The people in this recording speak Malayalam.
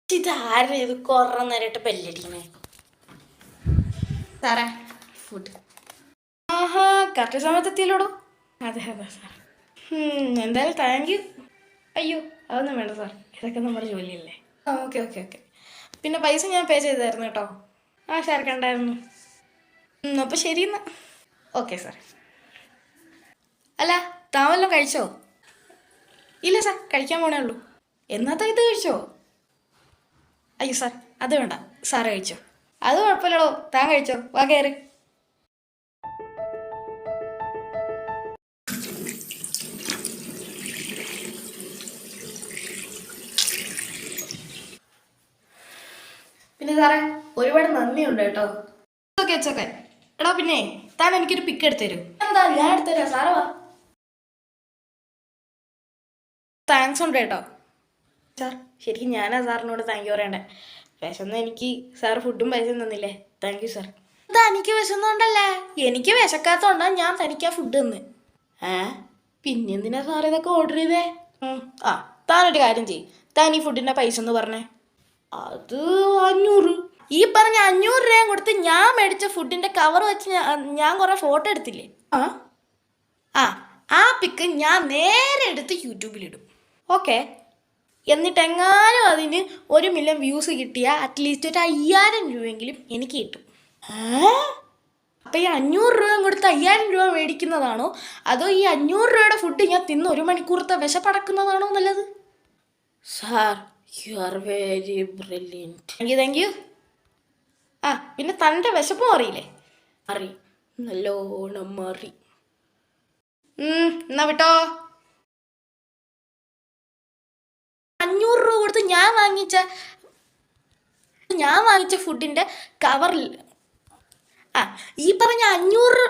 ഇതാരും ഇത് കുറേ നേരമായിട്ട് ബെല്ലടിക്കണേ. സാറേ ഫുഡ്. ആഹാ കറക്റ്റ് സമയത്ത് എത്തിയല്ലോടോ. അതെ അതെ സാർ. എന്തായാലും താങ്ക് യു. അയ്യോ അതൊന്നും വേണ്ട സാർ, ഇതൊക്കെ നമ്മുടെ ജോലിയല്ലേ. ആ ഓക്കെ ഓക്കെ ഓക്കെ. പിന്നെ പൈസ ഞാൻ പേ ചെയ്തായിരുന്നു കേട്ടോ. ആ ചേർക്കണ്ടായിരുന്നു. അപ്പോൾ ശരി എന്നാ. Okay sir. അല്ല താൻ വല്ലതും കഴിച്ചോ? ഇല്ല സാർ, കഴിക്കാൻ പോണേ ഉള്ളൂ. എന്നാത്താ ഇത് കഴിച്ചോ? അയ്യോ സാർ അത് വേണ്ട, സാറ് കഴിച്ചോ. അത് കുഴപ്പമില്ലടോ, താൻ കഴിച്ചോ, വാ കയറി. പിന്നെ സാറേ ഒരുപാട് നന്ദിയുണ്ട് കേട്ടോ. Okay okay. എടാ പിന്നെ താൻ എനിക്കൊരു പിക്ക് എടുത്തു തരും. എന്താ ഞാൻ എടുത്തു തരാം, സാറ് വാ. താങ്ക്സ് ഉണ്ട് കേട്ടോ. സാർ ശരിക്കും ഞാനാ സാറിനോട് താങ്ക് യു പറയണ്ടേ. വിശന്ന് എനിക്ക് സാർ ഫുഡും പൈസ തന്നില്ലേ, താങ്ക് യു സാർ. തനിക്ക് വിശന്നുകൊണ്ടല്ലേ, എനിക്ക് വിശക്കാത്തോണ്ടാ ഞാൻ തനിക്കാ ഫുഡ് തന്ന്. പിന്നെന്തിനാ സാർ ഇതൊക്കെ ഓർഡർ ചെയ്തേ? ആ താനൊരു കാര്യം ചെയ്യും, താൻ ഈ ഫുഡിൻ്റെ പൈസ എന്ന് പറഞ്ഞേ. അത് 500. ഈ പറഞ്ഞ 500 രൂപയും കൊടുത്ത് ഞാൻ മേടിച്ച ഫുഡിൻ്റെ കവർ വെച്ച് ഞാൻ കുറേ ഫോട്ടോ എടുത്തില്ലേ. ആ ആ പിക്ക് ഞാൻ നേരെ എടുത്ത് യൂട്യൂബിലിടും. ഓക്കെ, എന്നിട്ടെങ്ങാനും അതിന് 1 മില്യൺ വ്യൂസ് കിട്ടിയാൽ അറ്റ്ലീസ്റ്റ് ഒരു 5000 രൂപയെങ്കിലും എനിക്ക് കിട്ടും. അപ്പം ഈ 500 രൂപ കൊടുത്ത് 5000 രൂപ മേടിക്കുന്നതാണോ അതോ ഈ 500 രൂപയുടെ ഫുഡ് ഞാൻ തിന്ന് 1 മണിക്കൂറത്തെ വിശപ്പടക്കുന്നതാണോ നല്ലത്? Sir you are very brilliant. Thank you. ആ പിന്നെ തൻ്റെ വിശപ്പും അറിയില്ലേ? അറി, നല്ലോണം മാറി. എന്നാ വിട്ടോ. 500 രൂപ കൊടുത്ത് ഞാൻ വാങ്ങിച്ച ഫുഡിൻ്റെ കവറിൽ ഈ പറഞ്ഞ 500